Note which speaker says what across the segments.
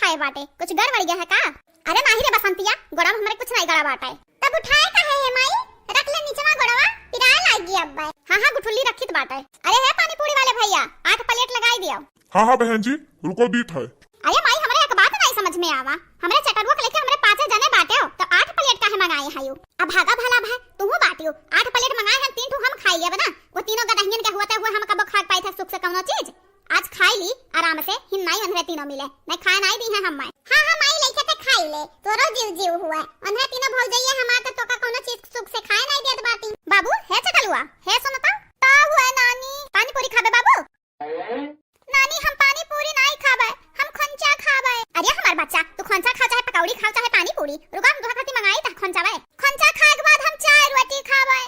Speaker 1: गए बाटे, कुछ गड़बड़ गया है का? अरे नाही रे बसंतिया, गोड़ा में हमरे कुछ नहीं गड़ा बाटे। तब उठाए काहे है माई? रख ले नीचवा गोड़वा, पिराए लागी अब। हां गुठुल्ली रखित बाटे। अरे है पानी पूरी वाले भैया, 8 प्लेट लगाई दियो।
Speaker 2: हां बहन जी रुको दीत है।
Speaker 1: अरे माई हमरे एक बात नहीं समझ में आवा, हमरे चटरवा के लेके हमरे 5 जने बाटे हो तो 8 प्लेट काहे मंगाए हायो? अब भागा भला भाई तुहू बाटियो, 8 प्लेट मंगाए हम 3 ठो हम खाई लेब ना। वो तीनों गदहियन के हुआते हुए हम कब खा पाई था सुख से कौनो चीज। आज खाई ली आराम से, हिन नहीं अंधरे तीनों मिले, मैं खाए नहीं दी है हम माई। हां माई लेके ते खाई ले, तोरो जीव जीव हुआ अंधरे तीनों भौल जाइए हमार तो का कौनो चीज सुख से खाए नहीं देत बाटी। बाबू है चटलुआ है सुनता का हुआ नानी? पानी पूरी खाबे बाबू? नानी हम पानी पूरी नहीं खाबे, हम खंचा खाबे। अरे हमार बच्चा तू खंचा खा चाहे पकौड़ी खा चाहे पानी पूरी, रुका हम तोहरा खाती मंगाई था खंचावे। खंचा खाए के बाद हम चाय रोटी खाबे।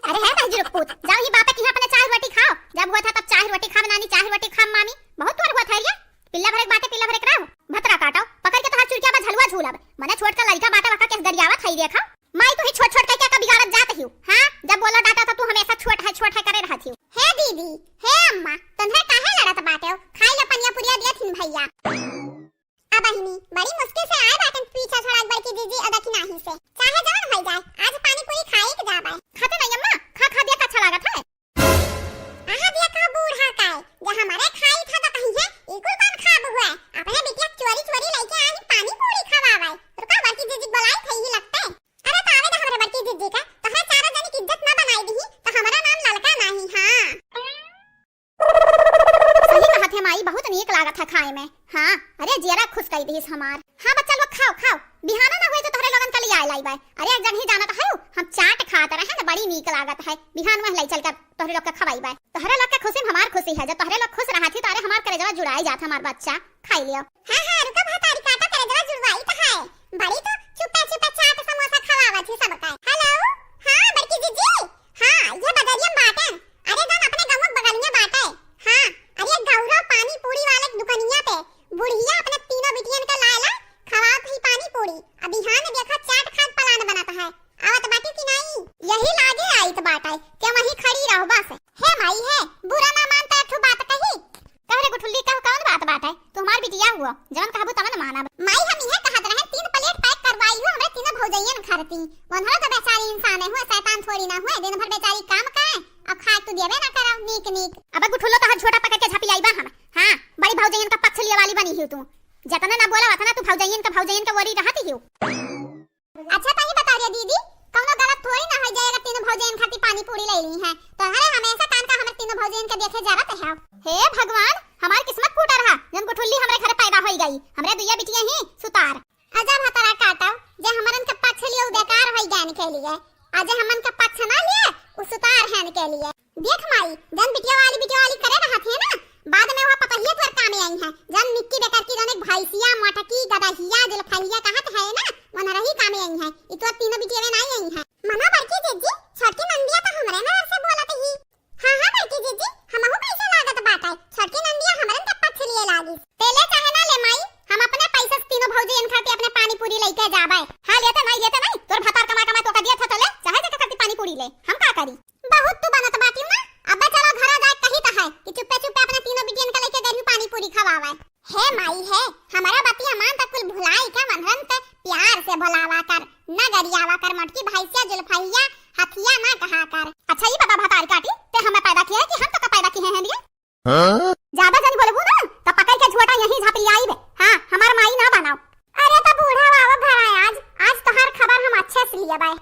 Speaker 1: अरे है भाई रुकपूत, जाओ ही बापे की अपने चाय रोटी खाओ। जब हुआ था तब चाय रोटी खाब नानी, चाय रोटी खाब मामी, बहुत तोर हुआ था ये। पिल्ला भरे बाटे पिल्ला भरे कराओ, भतरा काटो पकड़ के तोहर चुरकिया बा झलुआ झूलब। मने छोड़ के लड़का बाटे वका के गरियावा खाई देखा। माई तू ही छोट छोट के क्या बिगाड़त जात हियो? हां जब बोला डाटा था तू हमेशा छोट है करे रहत हियो। हे दीदी हे अम्मा तन्हे काहे लड़त बाटे हो? खाई ले पनिया पुरिया दिया थिन भैया। आ बहिनी बड़ी मुश्किल से आए बाटन पीछा छोड़ा बड़की दीदी अदा की नाही से। चाहे जवन हो जाए आज पानी पूरी खाए के जाबे। खाते नहीं अम्मा, खा दिया का अच्छा लागत है। आहा दिया का बूढ़ा का जे हमारे खाई था तो कहीं है इकुल कौन खाब हुआ अपने बिटिया चोरी लेके आई पानी पूरी खवावे। रुका बड़की दीदी बुलाई थई ही लगते। अरे तावे तो हमरे बड़की दीदी का तो है चारों जन की इज्जत ना बनाई दी तो हमारा नाम ललका नहीं। हां सही कहा थे माई, बहुत नीक लागत है खाए में। हां अरे जेरा खुश कई दीस हमार। हां बच्चा लोग खाओ बिहाना ना होए तो तोहरे लोगन कल आए लाइबा। अरे एक जन ही जाना तो है हम चाट खात रहे ना, बड़ी नीक लागत है। बिहान में लाई चल कर तोहरे लोग के खवाईबा। तोहरे लोग के खुशी में हमार खुशी है, जब तोहरे लोग खुश रहती तो अरे हमार करेजवा जुड़ाई जात हमार बच्चा खाई लियो। हां रुका भातारी काटा करेजवा जुड़वाई तो है बड़ी तो चुपे चाट समोसा खवावत ही सब का। हेलो हां बड़की जीजी हां ये बदरिया बाटन। अरे जान अपने गांव में बगलिया बाटे। हां अरे गौरव पानी पूरी वाले दुकानिया पे बुढ़िया अपने तीनों बिटियन का लाला खवात ही पानी पूरी। अभी हां देखा चाट खात प्लान बनाता है आवत बाटी की नहीं यही लागे आई तो बाटा के वहीं खड़ी रहो बस। हे माई है बुरा ना मानता ठो बात कही कहरे गुठुल्ली का कौन बात है? तुम्हार बिटिया हुआ जवन कहबो तवन माना। माई हम यह कहत रहे 3 प्लेट पैक करवाई हो हमरे तीनों भौजैयन खरती। वनहरा तो बेचारी इंसान है, हुआ शैतान थोड़ी ना हुआ, दिन भर बेचारी काम करे अब खा तू देबे ना करा नीक। अब गुठुल्लो तो छोटा पकड़ के झपी आईबा हम। हां बड़ी भौजैयन का पक्ष लिए वाली बनी हियो तू, जतना ना बोला वतना तू भौजैयन का वरी रहती हियो। अच्छा तही बता रे दीदी कौनो गलत थोड़ी ना हो जाएगा, तीनों भौजैयन खाती पानी पूरी ले ली है तो हरे हमेशा कान का हमरे तीनों भौजैयन के देखे जावत है। हे भगवान हमार किस्मत फूटा रहा जन गुठुल्ली हमरे घर पैदा होई गई, हमरे दुइया बिटिया ही सुतार। अजब हतरा काटा जे हमरन के पक्ष लिए बेकार होई जान के लिए, आज हमन के पक्ष ना लिए उ सुतार हैन के लिए। देख माई जन बिटिया वाली करे रहत है ना, बाद में वह पतहिया पर काम आई है। जन मिट्टी बेकार की जन भैंसिया मटकी गदहिया जलफलिया कहत है ना मन रही काम आई है, इ तो तीनों बिटिया में नहीं आई है। मना बड़की जीजी छोटी नंदिया तो हमरे ना से बोलत ही। हां बड़की जीजी हमहु कैसे लागत बाटा छोटी नंदिया हमरन के पक्ष लिए लागी। पहले चाहे ना ले माई हम अपने पैसे तीनों भौजैयन खाती अपने पानी पूरी लेके जाबे। हां लेते नहीं तोर भतार कमा तो का दिया था तो ले चाहे जे खाती पानी पूरी ले हम का करी। बहुत तू बनत बाटी ना, अब चलो घर जाए कही तो है कि चुपे अपने तीनों बिटियन का लेके गई पानी पूरी खवावे। हे माई है हमारा बतिया मान तक कुल भुलाई का मनहन ते प्यार से भुलावा कर ना गरियावा कर, मटकी भैंसिया जुलफैया हथिया ना कहा कर। अच्छा ये बता भतार काटी ते हमें पैदा किया है कि हम तो का पैदा किए हैं दिए? ज्यादा जन बोलबू ना तो पकड़ के झोटा यहीं झापली आई बे। हां हमार माई ना बनाओ। अरे तो बूढ़ा बाबा घर आज तो हर खबर हम अच्छे से लिए बाय।